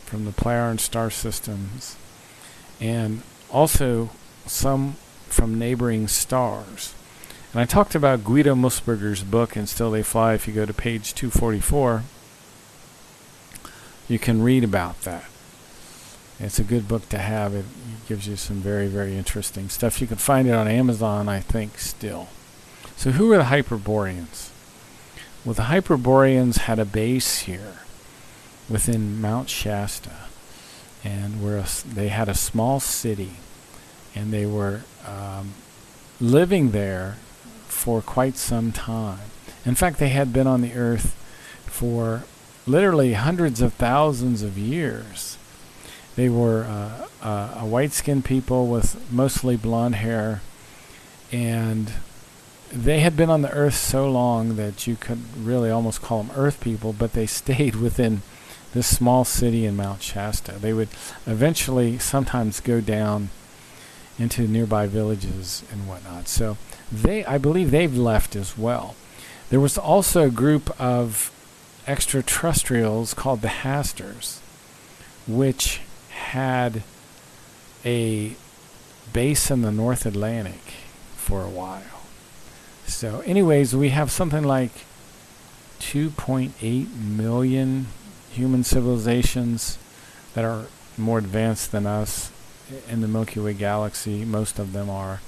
from the Pleiadian star systems, and also some from neighboring stars. And I talked about Guido Musburger's book, And Still They Fly. If you go to page 244, you can read about that. It's a good book to have. It gives you some very, very interesting stuff. You can find it on Amazon, I think, still. So who are the Hyperboreans? Well, the Hyperboreans had a base here within Mount Shasta, and they had a small city, and they were living there for quite some time. In fact, they had been on the Earth for literally hundreds of thousands of years. They were a white-skinned people with mostly blonde hair, and they had been on the Earth so long that you could really almost call them Earth people, but they stayed within this small city in Mount Shasta. They would eventually sometimes go down into nearby villages and whatnot. So I believe they've left as well. There was also a group of extraterrestrials called the Hasters, which had a base in the North Atlantic for a while. So anyways, we have something like 2.8 million human civilizations that are more advanced than us in the Milky Way galaxy. Most of them are.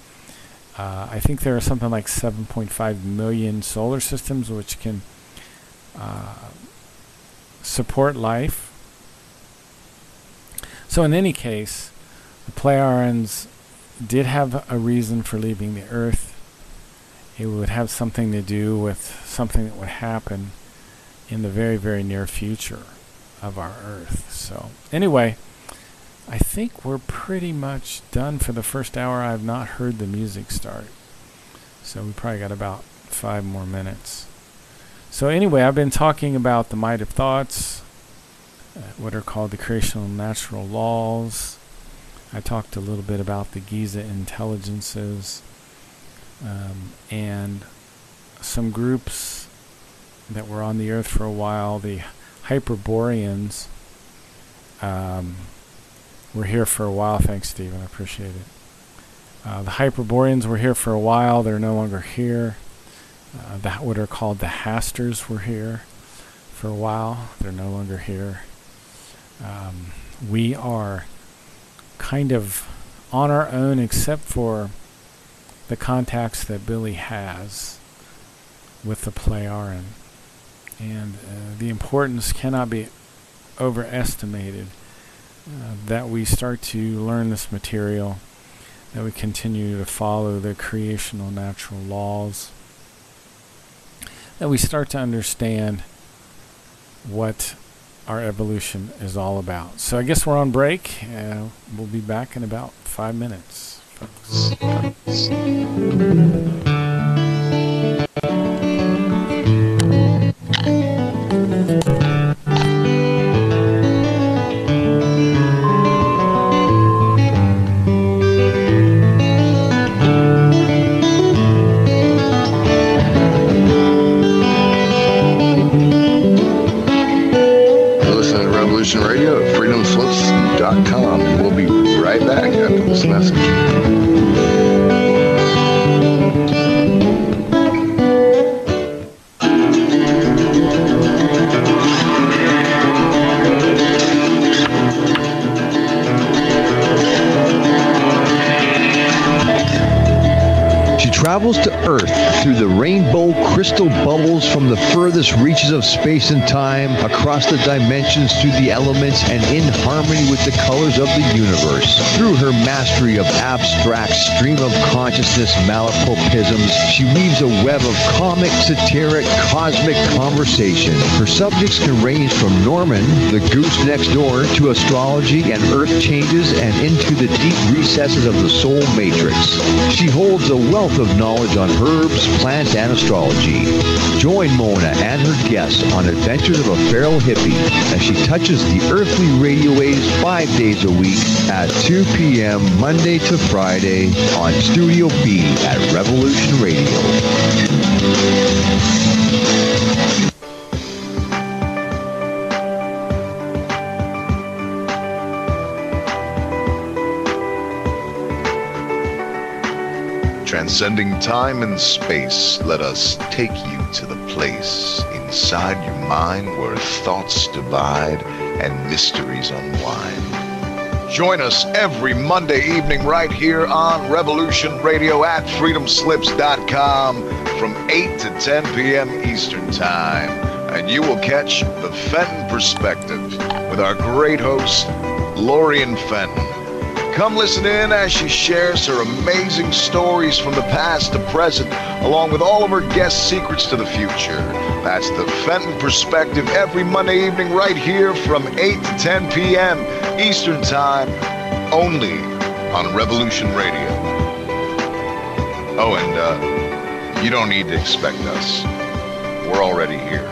I think there are something like 7.5 million solar systems which can support life. So in any case, the Pleiadians did have a reason for leaving the Earth. It would have something to do with something that would happen in the very, very near future of our Earth. So anyway, I think we're pretty much done for the first hour. I've not heard the music start, so we probably got about 5 more minutes. So anyway, I've been talking about the might of thoughts, what are called the creational natural laws. I talked a little bit about the Giza intelligences, and some groups that were on the Earth for a while. The Hyperboreans were here for a while. Thanks, Stephen. I appreciate it. The Hyperboreans were here for a while. They're no longer here. What are called the Hasters were here for a while. They're no longer here. We are kind of on our own, except for the contacts that Billy has with the Pleiadian. And the importance cannot be overestimated that we start to learn this material, that we continue to follow the creational natural laws, that we start to understand what our evolution is all about. So I guess we're on break. We'll be back in about 5 minutes, folks. Radio at freedomslips.com, and we'll be right back after this message. Travels to Earth through the rainbow crystal bubbles from the furthest reaches of space and time, across the dimensions, through the elements, and in harmony with the colors of the universe. Through her mastery of abstract stream of consciousness malapropisms, she weaves a web of comic, satiric, cosmic conversation. Her subjects can range from Norman, the goose next door, to astrology and earth changes, and into the deep recesses of the soul matrix. She holds a wealth of knowledge knowledge on herbs, plants, and astrology. Join Mona and her guests on Adventures of a Feral Hippie as she touches the earthly radio waves 5 days a week at 2 p.m. Monday to Friday on Studio B at Revolution Radio. Transcending time and space, let us take you to the place inside your mind where thoughts divide and mysteries unwind. Join us every Monday evening right here on Revolution Radio at freedomslips.com from 8 to 10 p.m. Eastern Time. And you will catch the Fenton Perspective with our great host, Lorian Fenton. Come listen in as she shares her amazing stories from the past to present, along with all of her guest secrets to the future. That's the Fenton Perspective every Monday evening right here from 8 to 10 p.m. Eastern Time, only on Revolution Radio. Oh, and you don't need to expect us. We're already here.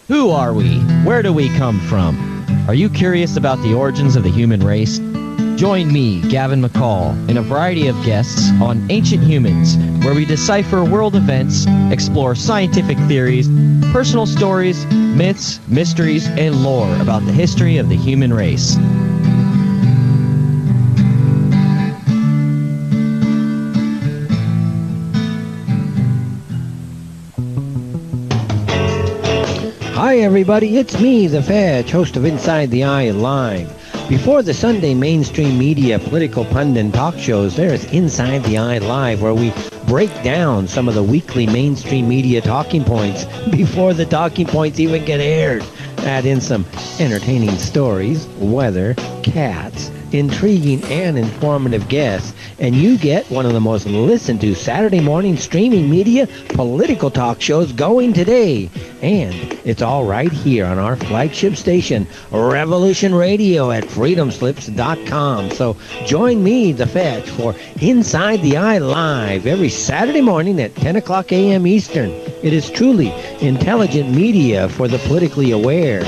Who are we? Where do we come from? Are you curious about the origins of the human race? Join me, Gavin McCall, and a variety of guests on Ancient Humans, where we decipher world events, explore scientific theories, personal stories, myths, mysteries, and lore about the history of the human race. Hi everybody, it's me, the Fetch, host of Inside the Eye Live. Before the Sunday mainstream media political pundit talk shows, there's Inside the Eye Live, where we break down some of the weekly mainstream media talking points before the talking points even get aired. Add in some entertaining stories, weather, cats, intriguing and informative guests, and you get one of the most listened to Saturday morning streaming media political talk shows going today. And it's all right here on our flagship station, Revolution Radio at freedomslips.com. So join me, the Fetch, for Inside the Eye Live every Saturday morning at 10 o'clock a.m. Eastern. It is truly intelligent media for the politically aware.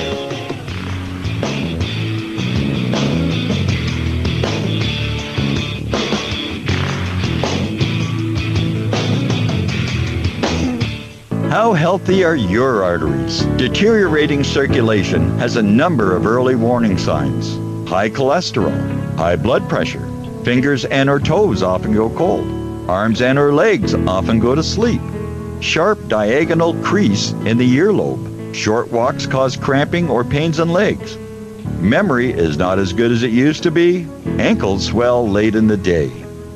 How healthy are your arteries? Deteriorating circulation has a number of early warning signs. High cholesterol, high blood pressure, fingers and or toes often go cold, arms and or legs often go to sleep, sharp diagonal crease in the earlobe, short walks cause cramping or pains in legs, memory is not as good as it used to be, ankles swell late in the day,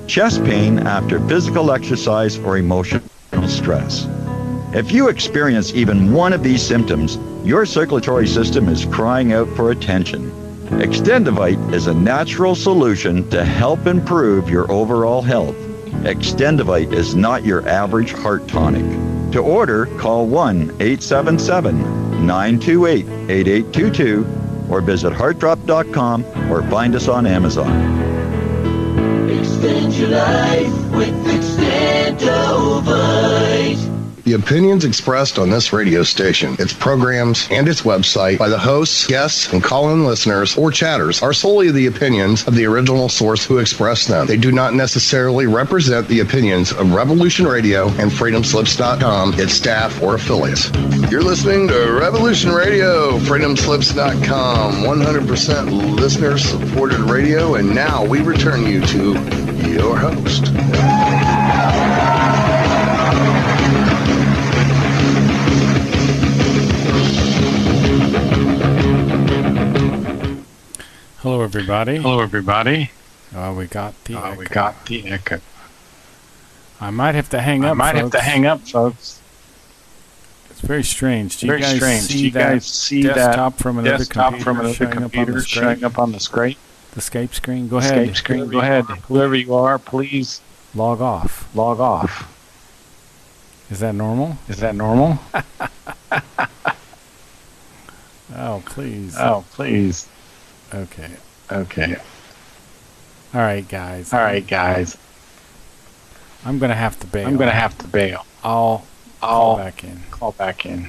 chest pain after physical exercise or emotional stress. If you experience even one of these symptoms, your circulatory system is crying out for attention. Extendivite is a natural solution to help improve your overall health. Extendivite is not your average heart tonic. To order, call 1-877-928-8822 or visit heartdrop.com or find us on Amazon. Extend your life with Extendivite. The opinions expressed on this radio station, its programs, and its website by the hosts, guests, and call-in listeners or chatters are solely the opinions of the original source who expressed them. They do not necessarily represent the opinions of Revolution Radio and freedomslips.com, its staff, or affiliates. You're listening to Revolution Radio, freedomslips.com, 100% listener-supported radio, and now we return you to your host. Hello, everybody. Hello, everybody. We got the echo. I might have to hang up, folks. It's very strange. Do you guys see that desktop from another computer showing up on the screen? The Skype screen? Go ahead. Go ahead. Whoever you are, please log off. Is that normal? Is that normal? Oh, please. Oh, please. Okay. Okay. All right, guys. All right, guys. I'm going to have to bail. I'm going to have to bail. I'll call back in. Call back in.